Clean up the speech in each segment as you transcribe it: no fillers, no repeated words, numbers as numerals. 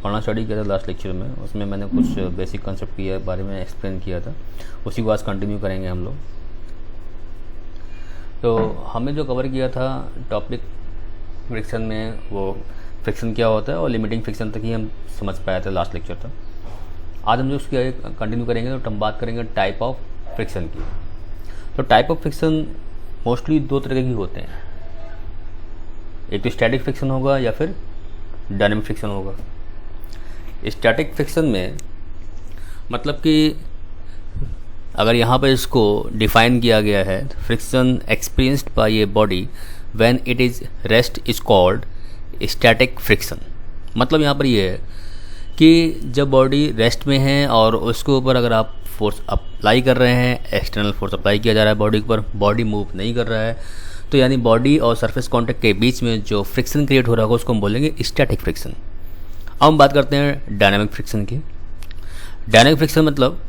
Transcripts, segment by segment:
पढ़ना स्टार्ट किया था लास्ट लेक्चर में, उसमें मैंने कुछ बेसिक कॉन्सेप्ट के बारे में एक्सप्लेन किया था, उसी को आज कंटिन्यू करेंगे हम लोग। तो हमने जो कवर किया था टॉपिक फ्रिक्शन में, वो फ्रिक्शन क्या होता है और लिमिटिंग फ्रिक्शन तक ही हम समझ पाए थे लास्ट लेक्चर तक। आज हम जो उसकी कंटिन्यू करेंगे तो हम बात करेंगे टाइप ऑफ फ्रिक्शन की। तो टाइप ऑफ फ्रिक्शन मोस्टली दो तरह के होते हैं, एक तो स्टैटिक फ्रिक्शन होगा या फिर डायनेमिक फ्रिक्शन होगा। स्टैटिक फ्रिक्शन में मतलब कि अगर यहाँ पर इसको डिफाइन किया गया है, friction experienced by a body when it is rest is called static friction. मतलब यहाँ पर ये है कि जब बॉडी रेस्ट में है और उसके ऊपर अगर आप फोर्स अप्लाई कर रहे हैं, एक्सटर्नल फोर्स अप्लाई किया जा रहा है बॉडी के ऊपर, बॉडी मूव नहीं कर रहा है, तो यानी बॉडी और सरफेस कांटेक्ट के बीच में जो फ्रिक्शन क्रिएट हो रहा होगा उसको हम बोलेंगे स्टैटिक फ्रिक्शन। अब हम बात करते हैं डायनामिक फ्रिक्शन की। डायनामिक फ्रिक्शन मतलब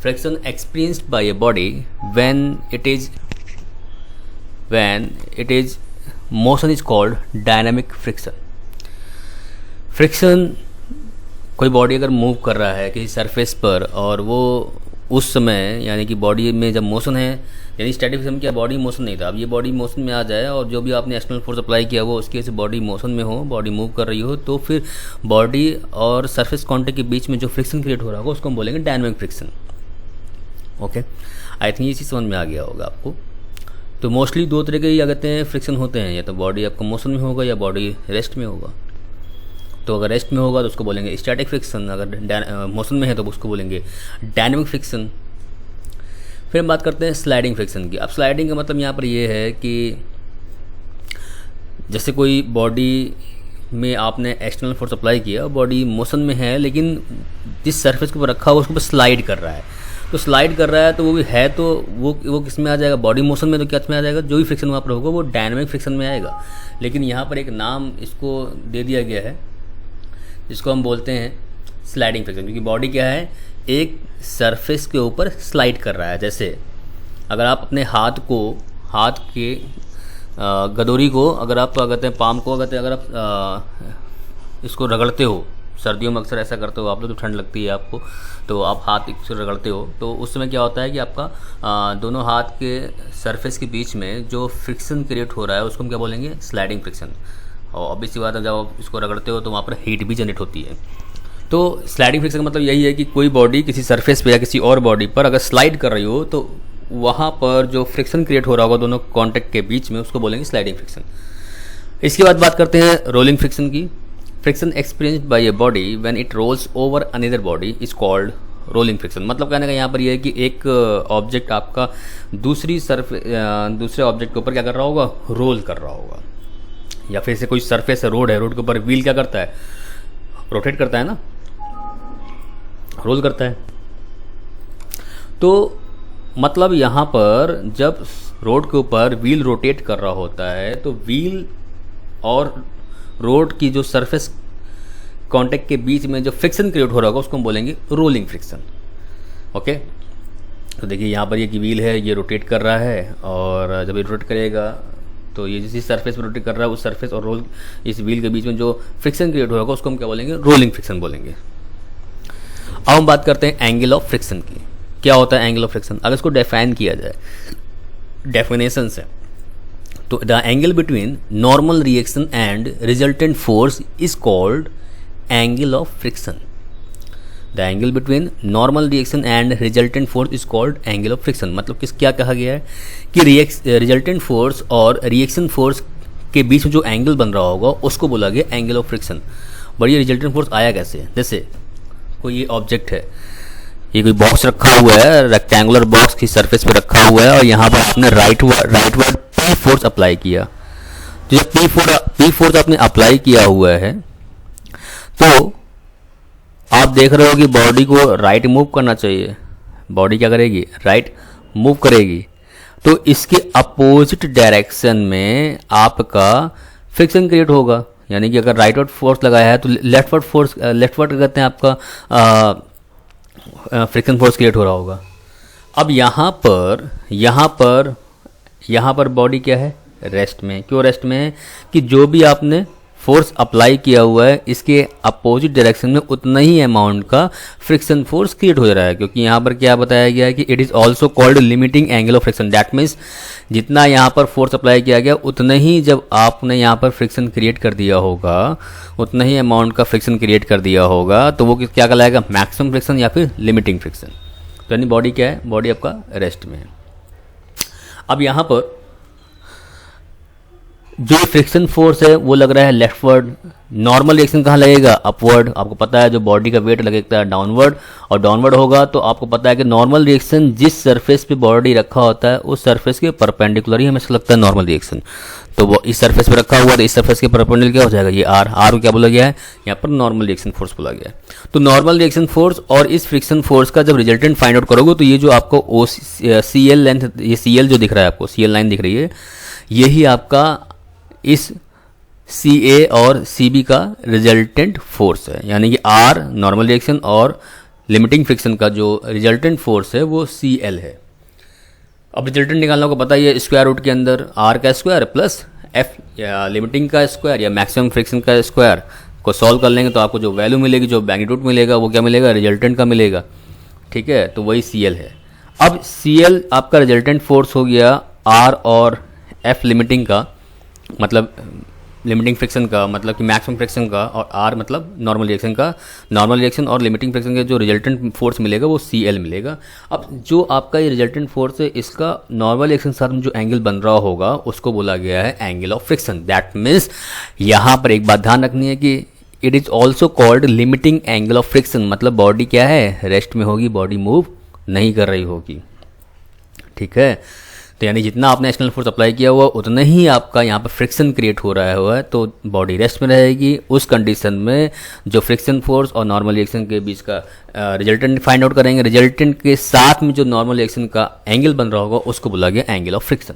friction experienced by a body when it is motion is called dynamic friction. Friction, कोई बॉडी अगर मूव कर रहा है किसी सरफेस पर और वो उस समय यानी कि बॉडी में जब मोशन है, यानी स्टैटिक फ्रिक्शन क्या, बॉडी मोशन नहीं था, अब ये बॉडी मोशन में आ जाए और जो भी आपने एक्सटर्नल फोर्स अप्लाई किया वो उसकी वजह से बॉडी मोशन में हो, बॉडी मूव कर रही हो, तो फिर बॉडी और सरफेस कांटेक्ट के बीच में जो फ्रिक्शन क्रिएट हो रहा होगा उसको हम बोलेंगे dynamic friction. Okay, I think ये चीज़ समझ में आ गया होगा आपको। तो मोस्टली दो तरह के क्या कहते हैं फ्रिक्शन होते हैं, या तो बॉडी आपका मोशन में होगा या बॉडी रेस्ट में होगा। तो अगर रेस्ट में होगा तो उसको बोलेंगे स्टैटिक फ्रिक्शन, अगर मोशन में है तो उसको बोलेंगे डायनामिक फ्रिक्शन। फिर हम बात करते हैं स्लाइडिंग फ्रिक्शन की। अब स्लाइडिंग का मतलब यहाँ पर ये है कि जैसे कोई बॉडी में आपने एक्सटर्नल फोर्स अप्लाई किया, बॉडी मोशन में है लेकिन जिस सरफेस के ऊपर रखा हुआ उसके ऊपर स्लाइड कर रहा है, तो स्लाइड कर रहा है तो वो भी है, तो वो किस में आ जाएगा, बॉडी मोशन में, तो क्या में आ जाएगा, जो भी फ्रिक्शन वहाँ पर होगा वो डायनामिक फ्रिक्शन में आएगा। लेकिन यहाँ पर एक नाम इसको दे दिया गया है जिसको हम बोलते हैं स्लाइडिंग फ्रिक्शन, क्योंकि बॉडी क्या है, एक सरफेस के ऊपर स्लाइड कर रहा है। जैसे अगर आप अपने हाथ के गदोरी को, अगर आप क्या कहते हैं पाम को, अगर आप इसको रगड़ते हो, सर्दियों में अक्सर ऐसा करते हो आप लोग, तो ठंड लगती है आपको, तो आप हाथ से रगड़ते हो, तो उस समय क्या होता है कि आपका दोनों हाथ के सरफेस के बीच में जो फ्रिक्शन क्रिएट हो रहा है उसको हम क्या बोलेंगे, स्लाइडिंग फ्रिक्शन। और ऑब्वियसली बात है, जब आप इसको रगड़ते हो तो वहाँ पर हीट भी जनरेट होती है। तो स्लाइडिंग फ्रिक्शन का मतलब यही है कि कोई बॉडी किसी सरफेस पे या किसी और बॉडी पर अगर स्लाइड कर रही हो तो वहाँ पर जो फ्रिक्शन क्रिएट हो रहा होगा दोनों कॉन्टेक्ट के बीच में उसको बोलेंगे स्लाइडिंग फ्रिक्शन। इसके बाद बात करते हैं रोलिंग फ्रिक्शन की। Friction experienced by a body when it rolls over another body is called rolling friction. मतलब कहने का यहाँ पर यह है कि एक ऑब्जेक्ट आपका दूसरे ऑब्जेक्ट के ऊपर क्या कर रहा होगा, रोल कर रहा होगा। या फिर से कोई सरफेस है, रोड है, रोड के ऊपर व्हील क्या करता है, रोटेट करता है ना, रोल करता है। तो मतलब यहाँ पर जब रोड के ऊपर व्हील रोटेट कर रहा होता है तो व्हील और रोड की जो सरफेस कांटेक्ट के बीच में जो फ्रिक्शन क्रिएट हो रहा होगा उसको हम बोलेंगे रोलिंग फ्रिक्शन। ओके, तो देखिए यहाँ पर ये कि व्हील है, ये रोटेट कर रहा है, और जब ये रोटेट करेगा तो ये जिस सरफेस पर रोटेट कर रहा है उस सरफेस और रोल, इस व्हील के बीच में जो फ्रिक्शन क्रिएट हो रहा होगा उसको हम क्या बोलेंगे, रोलिंग फ्रिक्शन बोलेंगे। अब हम बात करते हैं एंगल ऑफ फ्रिक्शन की। क्या होता है एंगल ऑफ फ्रिक्शन? अगर इसको डिफाइन किया जाए डेफिनेशन से, तो the angle between normal reaction and resultant force is called angle of friction. The angle between normal reaction and resultant force is called angle of friction. मतलब क्या कहा गया है कि रिजल्टेंट फोर्स और रिएक्शन फोर्स के बीच में जो एंगल बन रहा होगा उसको बोला गया एंगल ऑफ फ्रिक्शन। बट ये रिजल्टेंट फोर्स आया कैसे? जैसे कोई ये ऑब्जेक्ट है, ये कोई बॉक्स रखा हुआ है, रेक्टेंगुलर बॉक्स की सरफेस पे रखा हुआ है, और यहाँ पर आपने राइटवर्ड पी फोर्स अप्लाई किया। तो जब पी फोर्स आपने अप्लाई किया हुआ है तो आप देख रहे हो कि बॉडी को राइट मूव करना चाहिए, बॉडी क्या करेगी, राइट मूव करेगी। तो इसके अपोजिट डायरेक्शन में आपका फ्रिक्शन क्रिएट होगा, यानी कि अगर राइटवर्ड फोर्स लगाया है तो लेफ्टवर्ड कहते हैं आपका फ्रिक्शन फोर्स क्रिएट हो रहा होगा। अब यहाँ पर बॉडी क्या है, रेस्ट में। क्यों रेस्ट में है? कि जो भी आपने फोर्स अप्लाई किया हुआ है इसके अपोजिट डायरेक्शन में उतना ही अमाउंट का फ्रिक्शन फोर्स क्रिएट हो रहा है, क्योंकि यहाँ पर क्या बताया गया है कि it is also called limiting angle of friction. That means जितना यहाँ पर फोर्स अप्लाई किया गया उतना ही जब आपने यहाँ पर फ्रिक्शन क्रिएट कर दिया होगा, उतना ही अमाउंट का फ्रिक्शन क्रिएट कर दिया होगा, तो वो क्या कहलाएगा, मैक्सिमम फ्रिक्शन या फिर लिमिटिंग फ्रिक्शन। तो यानी बॉडी क्या है, बॉडी आपका रेस्ट में है। अब यहाँ पर जो फ्रिक्शन फोर्स है वो लग रहा है लेफ्टवर्ड, नॉर्मल रिएक्शन कहाँ लगेगा, अपवर्ड। आपको पता है जो बॉडी का वेट लगेगा डाउनवर्ड, और डाउनवर्ड होगा तो आपको पता है कि नॉर्मल रिएक्शन जिस सरफेस पे बॉडी रखा होता है उस सरफेस के परपेंडिकुलर ही हमेशा लगता है नॉर्मल रिएक्शन। तो वो इस सरफेस पे रखा हुआ तो इस सरफेस के परपेंडिकुलर क्या हो जाएगा, ये आर को क्या बोला गया है, यहाँ पर नॉर्मल रिएक्शन फोर्स बोला गया है। तो नॉर्मल रिएक्शन फोर्स और इस फ्रिक्शन फोर्स का जब रिजल्टेंट फाइंड आउट करोगे तो ये जो आपको ओ सी एल लेंथ, ये सी एल जो दिख रहा है आपको, सी एल लाइन दिख रही है, यही आपका इस सी ए और सी बी का रिजल्टेंट फोर्स है। यानी कि आर नॉर्मल रिएक्शन और लिमिटिंग फ्रिक्शन का जो रिजल्टेंट फोर्स है वो सी एल है। अब रिजल्टेंट निकालना को पता ही है, स्क्वायर रूट के अंदर आर का स्क्वायर प्लस एफ या लिमिटिंग का स्क्वायर या मैक्सिमम फ्रिक्शन का स्क्वायर को सॉल्व कर लेंगे तो आपको जो वैल्यू मिलेगी, जो मैग्नीट्यूड मिलेगा वो क्या मिलेगा, रिजल्टेंट का मिलेगा। ठीक है, तो वही सी एल है। अब सी एल आपका रिजल्टेंट फोर्स हो गया आर और एफ लिमिटिंग का, मतलब लिमिटिंग फ्रिक्शन का मतलब कि मैक्सिमम फ्रिक्शन का, और आर मतलब नॉर्मल रिएक्शन का। नॉर्मल रिएक्शन और लिमिटिंग फ्रिक्शन का जो रिजल्टेंट फोर्स मिलेगा वो सी एल मिलेगा। अब जो आपका ये रिजल्टेंट फोर्स है इसका नॉर्मल रिएक्शन के साथ में जो एंगल बन रहा होगा उसको बोला गया है angle of friction. That means यहाँ पर एक बात ध्यान रखनी है कि it is also called limiting angle of friction. मतलब बॉडी क्या है, रेस्ट में होगी, बॉडी मूव नहीं कर रही होगी। ठीक है, तो यानी जितना आपने एक्सटर्नल फोर्स अप्लाई किया हुआ उतना ही आपका यहाँ पर फ्रिक्शन क्रिएट हो रहा है, तो बॉडी रेस्ट में रहेगी। उस कंडीशन में जो फ्रिक्शन फोर्स और नॉर्मल रिएक्शन के बीच का रिजल्टेंट फाइंड आउट करेंगे, रिजल्टेंट के साथ में जो नॉर्मल रिएक्शन का एंगल बन रहा होगा उसको बोला गया एंगल ऑफ फ्रिक्शन।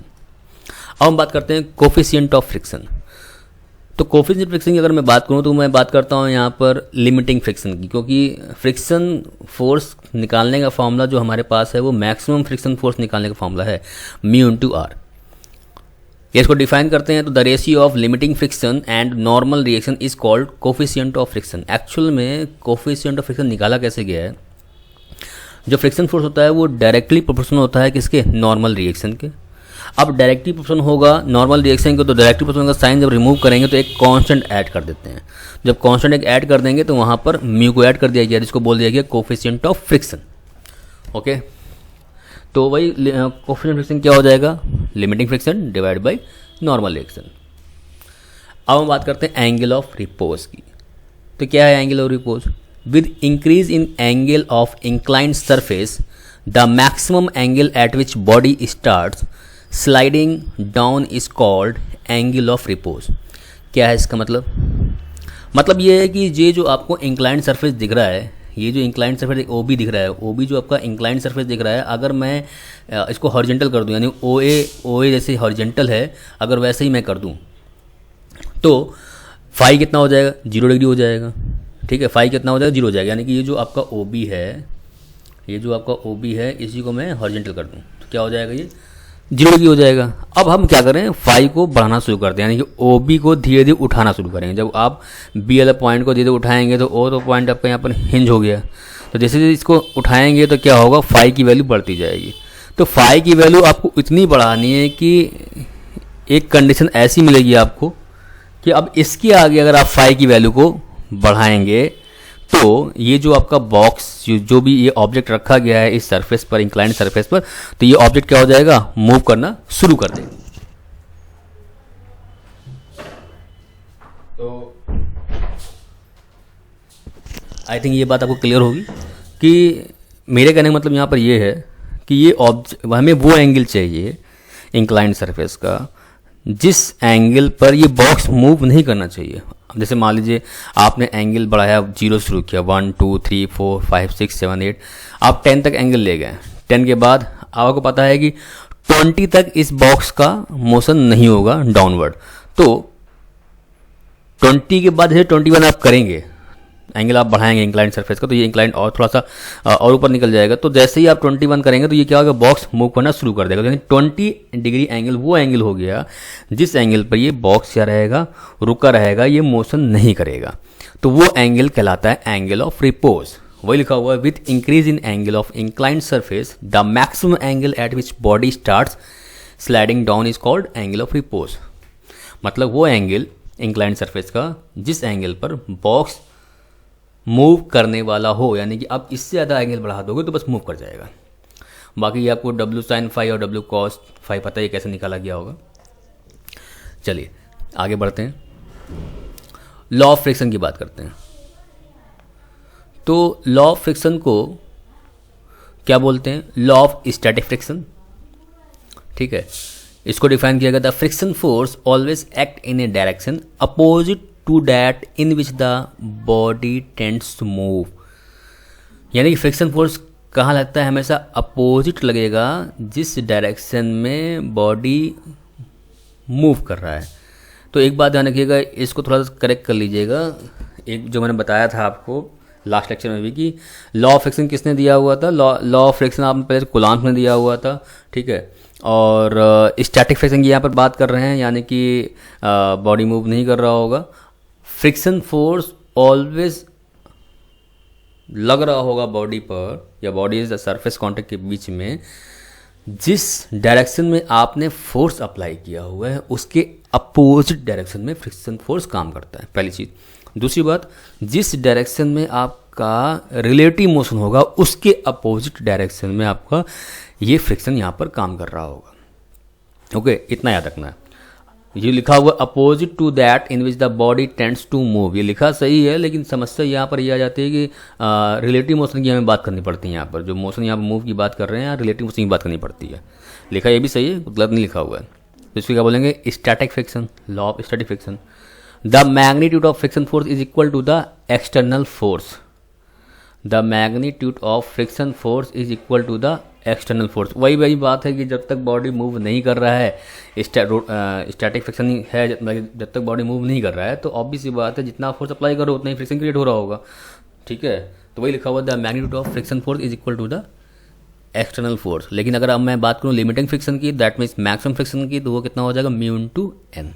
अब हम बात करते हैं कोफिशिएंट ऑफ फ्रिक्शन। तो कोफिशिएंट फ्रिक्शन की अगर मैं बात करूं तो मैं बात करता हूं यहाँ पर लिमिटिंग फ्रिक्शन की, क्योंकि फ्रिक्शन फोर्स निकालने का फॉर्मूला जो हमारे पास है वो मैक्सिमम फ्रिक्शन फोर्स निकालने का फॉर्मूला है म्यू इनटू आर। इसको डिफाइन करते हैं तो the ratio of limiting friction and normal reaction is called coefficient of friction. Actual में कोफिशिएंट ऑफ फ्रिक्शन निकाला कैसे गया है, जो फ्रिक्शन फोर्स होता है वो डायरेक्टली प्रोपोर्शनल होता है किसके, नॉर्मल रिएक्शन के। अब डायरेक्टली प्रोपोर्शनल होगा नॉर्मल रिएक्शन को, तो डायरेक्टली प्रोपोर्शनल का साइन जब रिमूव करेंगे तो एक कांस्टेंट ऐड कर देते हैं। जब कांस्टेंट एक ऐड कर देंगे तो वहाँ पर म्यू को ऐड कर दिया गया, जिसको बोल दिया गया कोफिशिएंट ऑफ फ्रिक्शन। ओके, तो वही कोफिशिएंट फ्रिक्शन क्या हो जाएगा, limiting friction divide by normal reaction. अब हम बात करते हैं एंगल ऑफ रिपोज की। तो क्या है angle of repose, with increase in angle of inclined surface the maximum angle eight which body starts sliding down is called angle of repose. क्या है इसका मतलब ये है कि ये जो आपको इंक्लाइंड सरफेस दिख रहा है, ये जो इंक्लाइंड सरफेस ओ बी दिख रहा है, ओ बी जो आपका इंक्लाइंड सरफेस दिख रहा है, अगर मैं इसको हॉरिजेंटल कर दूं, यानी ओ ए जैसे हॉरिजेंटल है अगर वैसे ही मैं कर दूं तो फाई कितना हो जाएगा, 0 डिग्री हो जाएगा। ठीक है, फाई कितना हो जाएगा, 0 हो जाएगा। यानी कि ये जो आपका ओ बी है, ये जो आपका ओ बी है, इसी को मैं हॉरिजेंटल कर दूं तो क्या हो जाएगा, ये 0 डिग्री हो जाएगा। अब हम क्या करें, फाई को बढ़ाना शुरू करते हैं, यानी कि ओ बी को धीरे धीरे उठाना शुरू करेंगे। जब आप बी वाला पॉइंट को धीरे धीरे उठाएंगे तो ओ तो पॉइंट आपका यहाँ पर हिंज हो गया, तो जैसे जैसे इसको उठाएंगे तो क्या होगा, फाई की वैल्यू बढ़ती जाएगी। तो फाई की वैल्यू आपको इतनी बढ़ानी है कि एक कंडीशन ऐसी मिलेगी आपको कि अब इसके आगे अगर आप फाई की वैल्यू को बढ़ाएंगे तो ये जो आपका बॉक्स, जो भी ये ऑब्जेक्ट रखा गया है इस सरफेस पर, इंक्लाइंड सरफेस पर, तो ये ऑब्जेक्ट क्या हो जाएगा, मूव करना शुरू कर देगा। तो आई थिंक ये बात आपको क्लियर होगी कि मेरे कहने का मतलब यहाँ पर ये है कि ये ऑब्जेक्ट, हमें वो एंगल चाहिए इंक्लाइंड सरफेस का जिस एंगल पर ये बॉक्स मूव नहीं करना चाहिए। जैसे मान लीजिए आपने एंगल बढ़ाया, 0 शुरू किया, 1 2 3 4 5 6 7 8, आप 10 तक एंगल ले गए। 10 के बाद आपको पता है कि 20 तक इस बॉक्स का मोशन नहीं होगा डाउनवर्ड, तो 20 के बाद जैसे 21 आप करेंगे एंगल आप बढ़ाएंगे इंक्लाइंड सरफेस का तो ये इंक्लाइंड और थोड़ा सा और ऊपर निकल जाएगा। तो जैसे ही आप 21 करेंगे तो ये क्या होगा, बॉक्स मूव करना शुरू कर देगा। यानी 20 डिग्री एंगल वो एंगल हो गया जिस एंगल पर ये बॉक्स क्या रहेगा, रुका रहेगा, ये मोशन नहीं करेगा। तो वो एंगल कहलाता है एंगल ऑफ रिपोज। वही लिखा हुआ है, with increase in angle of inclined surface the maximum angle eight which body starts sliding down is called angle of repose. मतलब वो एंगल इंक्लाइंड सरफेस का जिस एंगल पर बॉक्स मूव करने वाला हो, यानी कि आप इससे ज़्यादा एंगल बढ़ा दोगे तो बस मूव कर जाएगा। बाकी ये आपको W sin phi और W cos phi पता है कैसे निकाला गया होगा। चलिए आगे बढ़ते हैं, लॉ ऑफ फ्रिक्शन की बात करते हैं। तो लॉ ऑफ फ्रिक्शन को क्या बोलते हैं, लॉ ऑफ स्टैटिक फ्रिक्शन। ठीक है, इसको डिफाइन किया गया था, friction force always act in a direction opposite to that in which the body tends to move. यानी कि फ्रिक्शन फोर्स कहाँ लगता है, हमेशा अपोजिट लगेगा जिस डायरेक्शन में बॉडी मूव कर रहा है। तो एक बात ध्यान रखिएगा, इसको थोड़ा सा करेक्ट कर लीजिएगा। एक जो मैंने बताया था आपको लास्ट लेक्चर में भी कि लॉ ऑफ फ्रिक्शन किसने दिया हुआ था, लॉ ऑफ फ्रिक्शन आपने पहले कूलॉम्ब ने दिया हुआ था। ठीक है, और स्टैटिक फ्रिक्शन की यहाँ पर बात कर रहे हैं, यानी कि बॉडी मूव नहीं कर रहा होगा। फ्रिक्शन फोर्स ऑलवेज लग रहा होगा बॉडी पर या body is the surface contact के बीच में जिस डायरेक्शन में आपने फोर्स अप्लाई किया हुआ है उसके अपोजिट डायरेक्शन में फ्रिक्शन फोर्स काम करता है, पहली चीज़। दूसरी बात, जिस डायरेक्शन में आपका रिलेटिव मोशन होगा उसके अपोजिट डायरेक्शन में आपका ये फ्रिक्शन यहाँ पर काम कर रहा होगा। ओके, इतना याद रखना है। ये लिखा हुआ opposite to that in which the body tends to move, ये लिखा सही है, लेकिन समस्या यहाँ पर यह आ जाती है कि रिलेटिव मोशन की हमें बात करनी पड़ती है। यहाँ पर जो मोशन यहाँ पर मूव की बात कर रहे हैं, रिलेटिव मोशन की बात करनी पड़ती है। लिखा ये भी सही है, गलत नहीं लिखा हुआ है। तो इसको क्या बोलेंगे, static friction, law of static friction. The magnitude of friction force is equal to the external force. The magnitude of friction force is equal to the external force. वही बात है कि जब तक बॉडी मूव नहीं कर रहा है, स्टैटिक फ्रिक्शन है, जब तक बॉडी मूव नहीं कर रहा है तो ऑब्वियस सी बात है जितना फोर्स अप्लाई करो उतना ही फ्रिक्शन क्रिएट हो रहा होगा। ठीक है, तो वही लिखा हुआ the magnitude of friction force is equal to the external force. लेकिन अगर अब मैं बात करूँ लिमिटिंग फ्रिक्शन की, दैट मीन्स मैक्सिमम फ्रिक्शन की, तो वो कितना हो जाएगा, म्यू इनटू एन।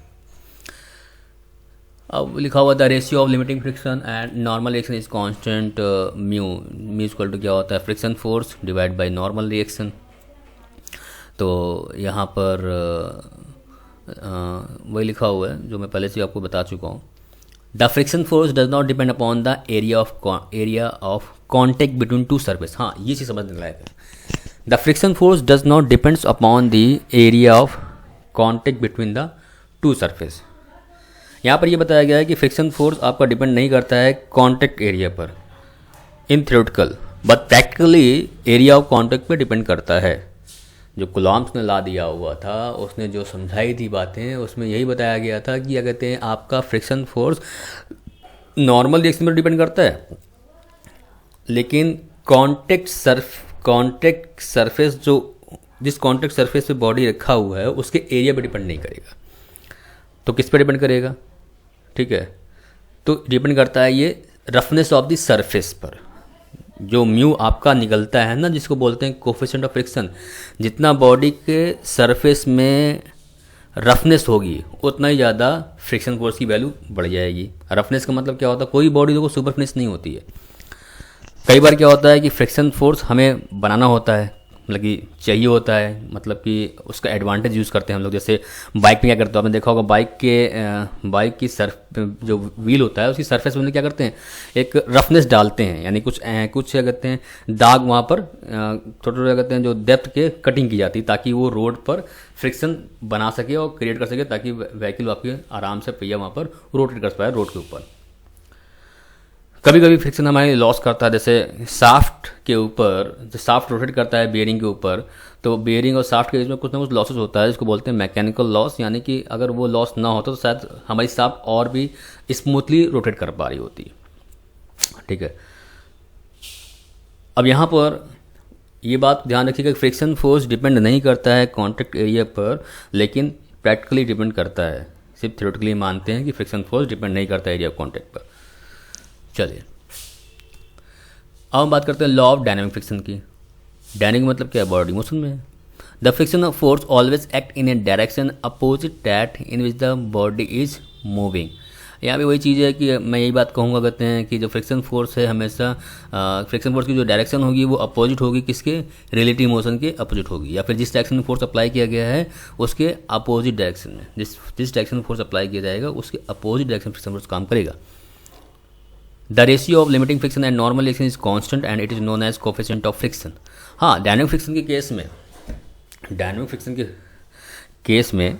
अब लिखा हुआ the ratio of limiting friction and normal reaction is constant mu equal to क्या होता है, friction force divide by normal reaction. तो यहाँ पर वही लिखा हुआ है जो मैं पहले से आपको बता चुका हूँ। The friction force does not depend upon the area of contact between two surface. हाँ, ये चीज़ समझने लायक है। The friction force does not depends upon the area of contact between the two surface. यहाँ पर ये बताया गया है कि फ्रिक्शन फोर्स आपका डिपेंड नहीं करता है कॉन्टेक्ट एरिया पर in theoretical, but practically area of contact पे डिपेंड करता है। जो कूलॉम्ब ने ला दिया हुआ था, उसने जो समझाई थी बातें, उसमें यही बताया गया था कि क्या कहते हैं, आपका फ्रिक्शन फोर्स नॉर्मल रिएक्शन पर डिपेंड करता है, लेकिन कॉन्टेक्ट सरफेस जो जिस कॉन्टेक्ट सरफेस पे बॉडी रखा हुआ है उसके एरिया पे डिपेंड नहीं करेगा। तो किस पे डिपेंड करेगा, ठीक है, तो डिपेंड करता है ये रफनेस ऑफ द सरफेस पर। जो म्यू आपका निकलता है ना, जिसको बोलते हैं कोफिशिएंट ऑफ फ्रिक्शन, जितना बॉडी के सरफेस में रफनेस होगी उतना ही ज़्यादा फ्रिक्शन फोर्स की वैल्यू बढ़ जाएगी। रफनेस का मतलब क्या होता है, कोई बॉडी देखो सुपर फिनिश नहीं होती है। कई बार क्या होता है कि फ्रिक्शन फोर्स हमें बनाना होता है, मतलब कि चाहिए होता है, मतलब कि उसका एडवांटेज यूज़ करते हैं हम लोग। जैसे बाइक में क्या करते हो, आपने देखा होगा बाइक की जो व्हील होता है उसकी सरफेस में क्या करते हैं, एक रफनेस डालते हैं, यानी कुछ क्या कहते हैं दाग वहाँ पर छोटे क्या कहते हैं जो डेप्थ के कटिंग की जाती है, ताकि वो रोड पर फ्रिक्शन बना सके और क्रिएट कर सके, ताकि व्हीकल आपके आराम से पहिया वहाँ पर रोटेट कर पाए रोड के ऊपर। कभी कभी फ्रिक्शन हमारे लॉस करता है, जैसे शाफ्ट के ऊपर, जो शाफ्ट रोटेट करता है बेयरिंग के ऊपर, तो बेयरिंग और शाफ्ट के बीच में कुछ ना कुछ लॉसेस होता है, जिसको बोलते हैं मैकेनिकल लॉस। यानी कि अगर वो लॉस ना होता तो शायद हमारी शाफ्ट और भी स्मूथली रोटेट कर पा रही होती, ठीक है। अब यहाँ पर ये बात ध्यान रखिएगा कि फ्रिक्शन फोर्स डिपेंड नहीं करता है कॉन्टैक्ट एरिया पर, लेकिन प्रैक्टिकली डिपेंड करता है। सिर्फ थ्योरेटिकली मानते हैं कि फ्रिक्शन फोर्स डिपेंड नहीं करता एरिया ऑफ कॉन्टैक्ट पर। चलिए अब हम बात करते हैं लॉ ऑफ डायनामिक फ्रिक्शन की। डायनामिक मतलब क्या है? बॉडी मोशन में है। The friction of force always act in a direction opposite that in which the body is moving. यहाँ पे वही चीज़ है कि मैं यही बात कहूँगा, कहते हैं कि जो फ्रिक्शन फोर्स है हमेशा फ्रिक्शन फोर्स की जो डायरेक्शन होगी वो अपोजिट होगी, किसके? रिलेटिव मोशन के अपोजिट होगी, या फिर जिस डायरेक्शन में फोर्स अप्लाई किया गया है उसके अपोजिट डायरेक्शन में, जिस डायरेक्शन में फोर्स अप्लाई किया जाएगा उसके अपोजिट डायरेक्शन फ्रिक्शन फोर्स काम करेगा। The ratio of limiting friction and normal reaction is constant and it is known as coefficient of friction. हाँ, डायनामिक फ्रिक्शन के केस में, डायनामिक फ्रिक्शन के केस में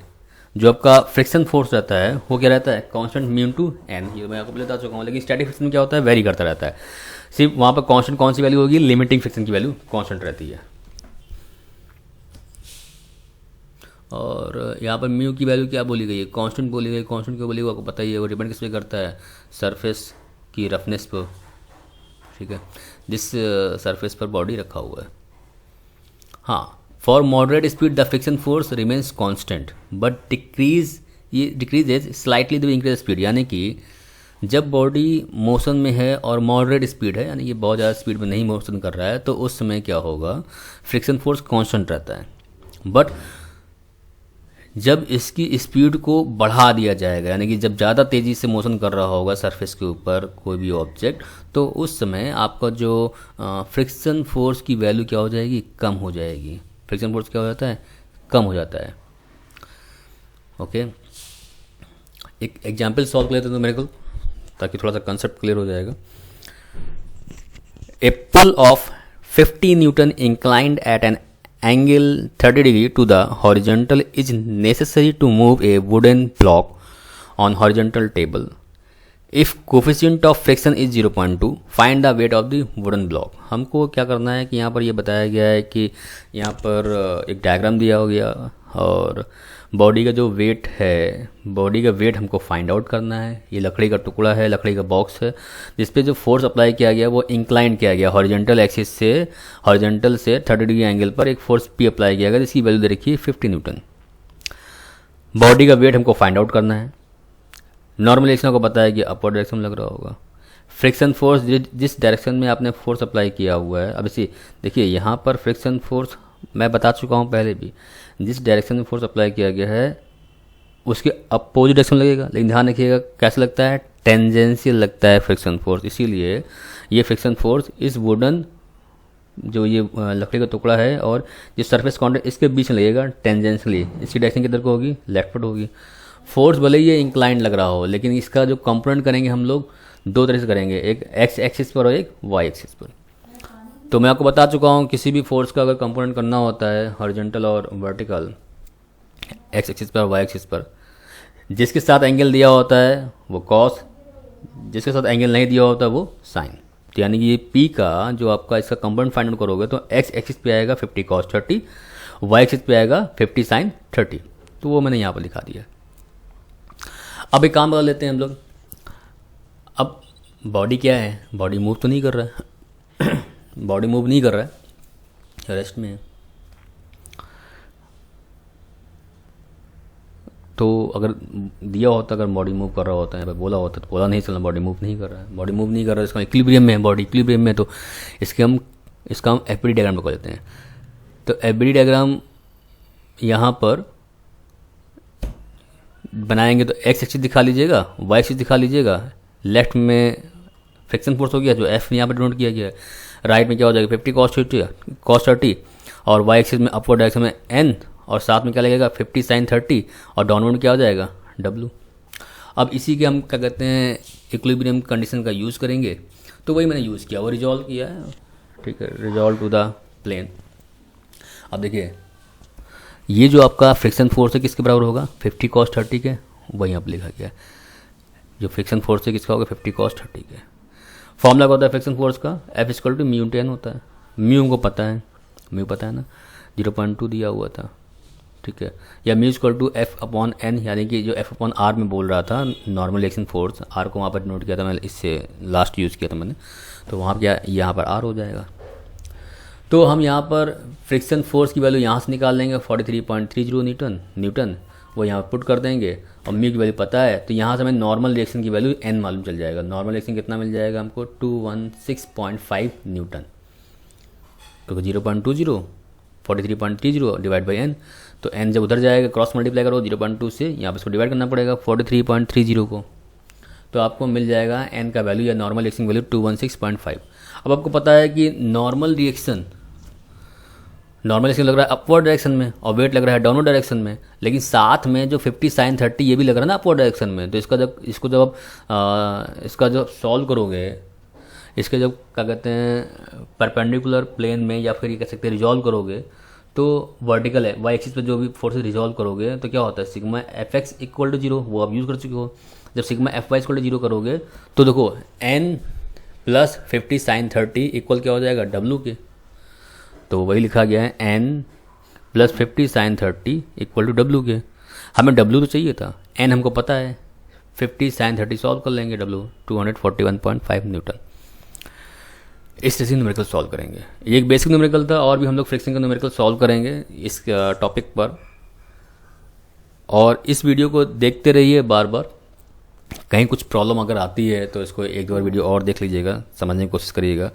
जो आपका फ्रिक्शन फोर्स रहता है वो क्या रहता है? Constant mu to N. ये मैं आपको बता चुका हूँ। लेकिन स्टैटिक फ्रिक्शन में क्या होता है? वेरी करता रहता है। सिर्फ वहाँ पर कांस्टेंट कौन सी वैल्यू होगी? लिमिटिंग फ्रिक्शन की वैल्यू कांस्टेंट रहती है। और यहाँ पर म्यू की वैल्यू क्या बोली गई है? कांस्टेंट बोली गई। कांस्टेंट क्यों बोली गई आपको पता ही है, वो डिपेंड किस पे करता है? सरफेस की रफनेस पर, ठीक है, जिस सरफेस पर बॉडी रखा हुआ है। हाँ, for moderate speed the friction force remains constant but decreases slightly the increase speed. यानी कि जब बॉडी मोशन में है और मॉडरेट स्पीड है, यानी कि बहुत ज़्यादा स्पीड में नहीं मोशन कर रहा है, तो उस समय क्या होगा? फ्रिक्शन फोर्स कांस्टेंट रहता है। बट जब इसकी स्पीड को बढ़ा दिया जाएगा, यानी कि जब ज़्यादा तेज़ी से मोशन कर रहा होगा सरफेस के ऊपर कोई भी ऑब्जेक्ट, तो उस समय आपका जो फ्रिक्शन फोर्स की वैल्यू क्या हो जाएगी? कम हो जाएगी। फ्रिक्शन फोर्स क्या हो जाता है? कम हो जाता है। ओके, एक एग्जाम्पल सॉल्व कर लेते हैं तो मेरे को, ताकि थोड़ा सा कंसेप्ट क्लियर हो जाएगा। A pull of 50 newton inclined at an angle 30 degree to the horizontal is necessary to move a wooden block on horizontal table. If coefficient of friction is 0.2, find the weight of the wooden block. हमको क्या करना है कि यहाँ पर ये बताया गया है कि यहाँ पर एक डायग्राम दिया हो गया और बॉडी का जो वेट है, बॉडी का वेट हमको फाइंड आउट करना है। ये लकड़ी का टुकड़ा है, लकड़ी का बॉक्स है, जिस पे जो फोर्स अप्लाई किया गया वो इंक्लाइन किया गया हॉरिजॉन्टल एक्सिस से, हॉरिजॉन्टल से 30 डिग्री एंगल पर एक फोर्स पी अप्लाई किया गया, जिसकी वैल्यू दे रखी है 50 न्यूटन। बॉडी का वेट हमको फाइंड आउट करना है। नॉर्मल रिएक्शन को पता है कि अपवर्ड डायरेक्शन में लग रहा होगा। फ्रिक्शन फोर्स जिस डायरेक्शन में आपने फोर्स अप्लाई किया हुआ है, अब इसी देखिए यहाँ पर फ्रिक्शन फोर्स मैं बता चुका हूँ पहले भी, जिस डायरेक्शन में फोर्स अप्लाई किया गया है उसके अपोजिट डायरेक्शन लगेगा। लेकिन ध्यान रखिएगा कैसे लगता है? टेंजेंशियल लगता है फ्रिक्शन फोर्स। इसीलिए ये फ्रिक्शन फोर्स इस वुडन जो ये लकड़ी का टुकड़ा है और जिस सरफेस कॉन्टेक्ट इसके बीच में लगेगा टेंजेंशियली। इसकी डायरेक्शन किधर को होगी? लेफ्ट पर होगी। फोर्स भले ही ये इंक्लाइन लग रहा हो, लेकिन इसका जो कंपोनेंट करेंगे हम लोग दो तरह से करेंगे, एक एक्स एक्सिस पर और एक वाई एक्सिस पर। तो मैं आपको बता चुका हूँ किसी भी फोर्स का अगर कंपोनेंट करना होता है हॉरिजॉन्टल और वर्टिकल, एक्स एक्सिस पर और वाई एक्सिस पर, जिसके साथ एंगल दिया होता है वो कॉस, जिसके साथ एंगल नहीं दिया होता वो साइन। तो यानी कि ये पी का जो आपका इसका कंपोनेंट फाइंड आउट करोगे तो एक्स एक्सिस पे आएगा 50 कॉस 30, वाई एक्सिस पे आएगा 50 साइन 30। तो वो मैंने यहाँ पर लिखा दिया। अब एक काम कर लेते हैं हम लोग। अब बॉडी क्या है? बॉडी मूव तो नहीं कर रहा है बॉडी मूव नहीं कर रहा है, रेस्ट में है। तो अगर दिया होता, अगर बॉडी मूव कर रहा होता है, बोला होता तो बोला नहीं चलना बॉडी मूव नहीं कर रहा है, बॉडी मूव नहीं कर रहा है, इसका इक्विलिब्रियम में है, बॉडी इक्विलिब्रियम में। तो इसका हम एफबीडी डायग्राम में कर लेते हैं। तो एफबीडी डायग्राम यहाँ पर बनाएंगे तो एक्स एक्सिस दिखा लीजिएगा, वाई एक्सिस दिखा लीजिएगा। लेफ्ट में फ्रिक्शन फोर्स हो गया जो एफ यहाँ पर डिनोट किया गया है। राइट में क्या हो जाएगा 50 कॉस 30 और वाई एक्सिस में अपवर्ड डायरेक्शन में एन और साथ में क्या लगेगा 50 साइन 30 और डाउनवर्ड क्या हो जाएगा डब्लू। अब इसी के हम क्या कहते हैं इक्विलिब्रियम कंडीशन का यूज़ करेंगे। तो वही मैंने यूज़ किया, वो रिजॉल्व किया है, ठीक है, रिजॉल्व टू द प्लेन। अब देखिए ये जो आपका फ्रिक्शन फोर्स है किसके बराबर होगा? 50 कॉस 30 के, वही यहाँ पर लिखा गया है। जो फ्रिक्शन फोर्स है किसका होगा? 50 कॉस 30 के। फॉर्मूला क्या होता है फ्रिक्शन फोर्स का? F equal to mu N होता है। म्यू हमको पता है, म्यू पता है ना, 0.2 दिया हुआ था, ठीक है। या mu equal to F upon N, यानी कि जो एफ अपॉन आर में बोल रहा था नॉर्मल रिएक्शन फोर्स, आर को वहाँ पर नोट किया था मैंने, इससे लास्ट यूज़ किया था मैंने, तो वहाँ क्या यहाँ पर आर हो जाएगा। तो हम यहाँ पर फ्रिक्शन फोर्स की वैल्यू यहाँ से निकाल लेंगे 43.30 न्यूटन, वो यहाँ पुट कर देंगे और म्यू की वैल्यू पता है, तो यहाँ से हमें नॉर्मल रिएक्शन की वैल्यू n मालूम चल जाएगा। नॉर्मल रिएक्शन कितना मिल जाएगा हमको 216.5 न्यूटन, क्योंकि 0.20 43.30 डिवाइड बाई n, तो n जब उधर जाएगा क्रॉस मल्टीप्लाई करो 0.2 से, यहाँ पर इसको डिवाइड करना पड़ेगा 43.30 को, तो आपको मिल जाएगा n का वैल्यू या नॉर्मल रिएक्शन वैल्यू 216.5। अब आपको पता है कि नॉर्मल रिएक्शन लग रहा है अपवर्ड डायरेक्शन में और वेट लग रहा है डाउनवर्ड डायरेक्शन में, लेकिन साथ में जो 50 sin 30 ये भी लग रहा है ना अपवर्ड डायरेक्शन में। तो इसका जब सॉल्व करोगे, इसके जब क्या कहते हैं परपेंडिकुलर प्लेन में, या फिर ये कह सकते हैं रिजॉल्व करोगे, तो वर्टिकल है वाई एक्सिस पे जो भी फोर्सेज रिजॉल्व करोगे तो क्या होता है sigma F X equal to 0, वो आप यूज़ कर चुके हो। जब sigma F Y equal to 0 करोगे तो देखो n प्लस 50 sin 30 इक्वल क्या हो जाएगा डब्लू के, तो वही लिखा गया है n plus 50 sin 30 equal to W के। हमें w तो चाहिए था, n हमको पता है, 50 sin 30 सॉल्व कर लेंगे, w 241.5 न्यूटन। इस तरह से न्यूमेरिकल सॉल्व करेंगे। ये एक बेसिक न्यूमेरिकल था, और भी हम लोग फ्रिक्शन का न्यूमेरिकल सॉल्व करेंगे इस टॉपिक पर। और इस वीडियो को देखते रहिए बार बार, कहीं कुछ प्रॉब्लम अगर आती है तो इसको एक दो बार वीडियो और देख लीजिएगा, समझने की कोशिश करिएगा।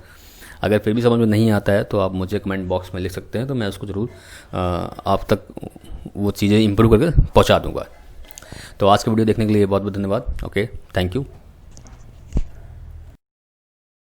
अगर फिर भी समझ में नहीं आता है तो आप मुझे कमेंट बॉक्स में लिख सकते हैं, तो मैं उसको ज़रूर आप तक वो चीज़ें इंप्रूव करके पहुंचा दूंगा। तो आज का वीडियो देखने के लिए बहुत बहुत धन्यवाद। Okay, thank you.